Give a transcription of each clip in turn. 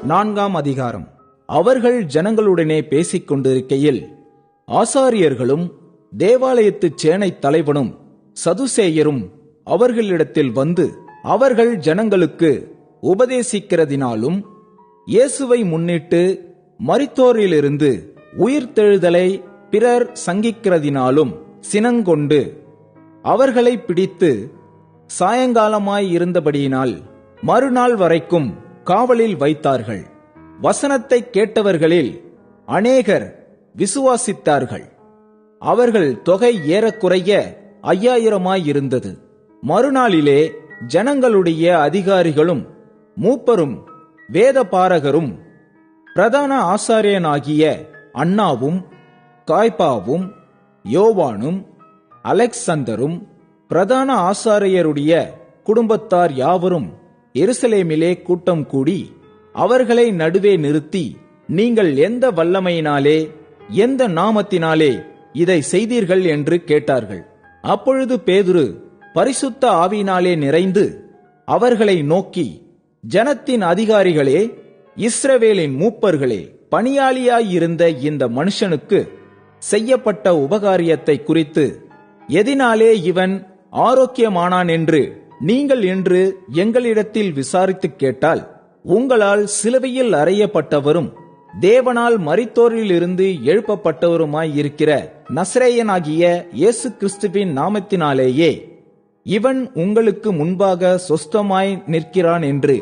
4ஆம் அதிகாரம். அவர்கள் ஜனங்களுடனே பேசிக் கொண்டிருக்கையில் ஆசாரியர்களும் தேவாலயத்து சேனை தலைவனும் சதுசேயரும் அவர்களிடத்தில் வந்து, அவர்கள் ஜனங்களுக்கு உபதேசிக்கிறதினாலும் இயேசுவை முன்னிட்டு மரித்தோரிலிருந்து உயிர்த்தெழுதலை பிறர் சங்கிக்கிறதினாலும் சினங்கொண்டு அவர்களை பிடித்து சாயங்காலமாயிருந்தபடியினால் மறுநாள் வரைக்கும் காவலில் வைத்தார்கள். வசனத்தை கேட்டவர்களில் அநேகர் விசுவாசித்தார்கள். அவர்கள் தொகை ஏறக்குறைய 5000 மறுநாளிலே ஜனங்களுடைய அதிகாரிகளும் மூப்பரும் வேதபாரகரும் பிரதான ஆசாரியனாகிய அன்னாவும் காய்பாவும் யோவானும் அலெக்சந்தரும் பிரதான ஆசாரியருடைய குடும்பத்தார் யாவரும் எருசலேமிலே கூட்டம் கூடி அவர்களை நடுவே நிறுத்தி, நீங்கள் எந்த வல்லமையினாலே எந்த நாமத்தினாலே இதை செய்தீர்கள் என்று கேட்டார்கள். அப்பொழுது பேதுரு பரிசுத்த ஆவியினாலே நிறைந்து அவர்களை நோக்கி, ஜனத்தின் அதிகாரிகளே, இஸ்ரவேலின் மூப்பர்களே, பணியாளியாயிருந்த இந்த மனுஷனுக்கு செய்யப்பட்ட உபகாரியத்தை குறித்து எதினாலே இவன் ஆரோக்கியமானான் என்று நீங்கள் என்று எங்களிடத்தில் விசாரித்து கேட்டால், உங்களால் சிலுவையில் அறையப்பட்டவரும் தேவனால் மரித்தோரிலிருந்து எழுப்பப்பட்டவருமாயிருக்கிற நசரேயனாகிய இயேசு கிறிஸ்துவின் நாமத்தினாலேயே இவன் உங்களுக்கு முன்பாக சொஸ்தமாய் நிற்கிறான் என்று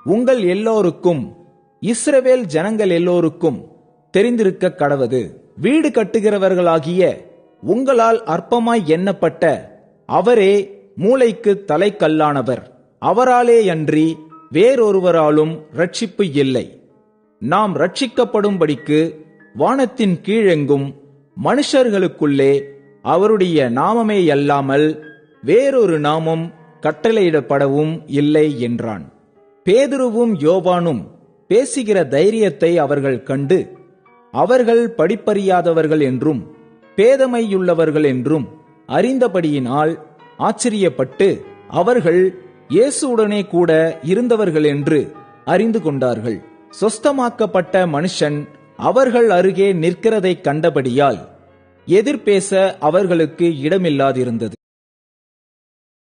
உங்கள் எல்லோருக்கும் இஸ்ரவேல் ஜனங்கள் எல்லோருக்கும் தெரிந்திருக்க கடவது. வீடு கட்டுகிறவர்களாகிய உங்களால் அற்பமாய் எண்ணப்பட்ட அவரே மூளைக்கு தலைக்கல்லானவர். அவராலே அன்றி வேறொருவராலும் ரட்சிப்பு இல்லை. நாம் ரட்சிக்கப்படும்படிக்கு வானத்தின் கீழெங்கும் மனுஷர்களுக்குள்ளே அவருடைய நாமமே அல்லாமல் வேறொரு நாமம் கட்டளையிடப்படவும் இல்லை என்றான். பேதுருவும் யோவானும் பேசுகிற தைரியத்தை அவர்கள் கண்டு, அவர்கள் படிப்பறியாதவர்கள் என்றும் பேதமையுள்ளவர்கள் என்றும் அறிந்தபடியினால் ஆச்சரியப்பட்டு, அவர்கள் இயேசுவுடனே கூட இருந்தவர்கள் என்று அறிந்து கொண்டார்கள். சொஸ்தமாக்கப்பட்ட மனுஷன் அவர்கள் அருகே நிற்கிறதை கண்டபடியால் எதிர்பேச அவர்களுக்கு இடமில்லாதிருந்தது.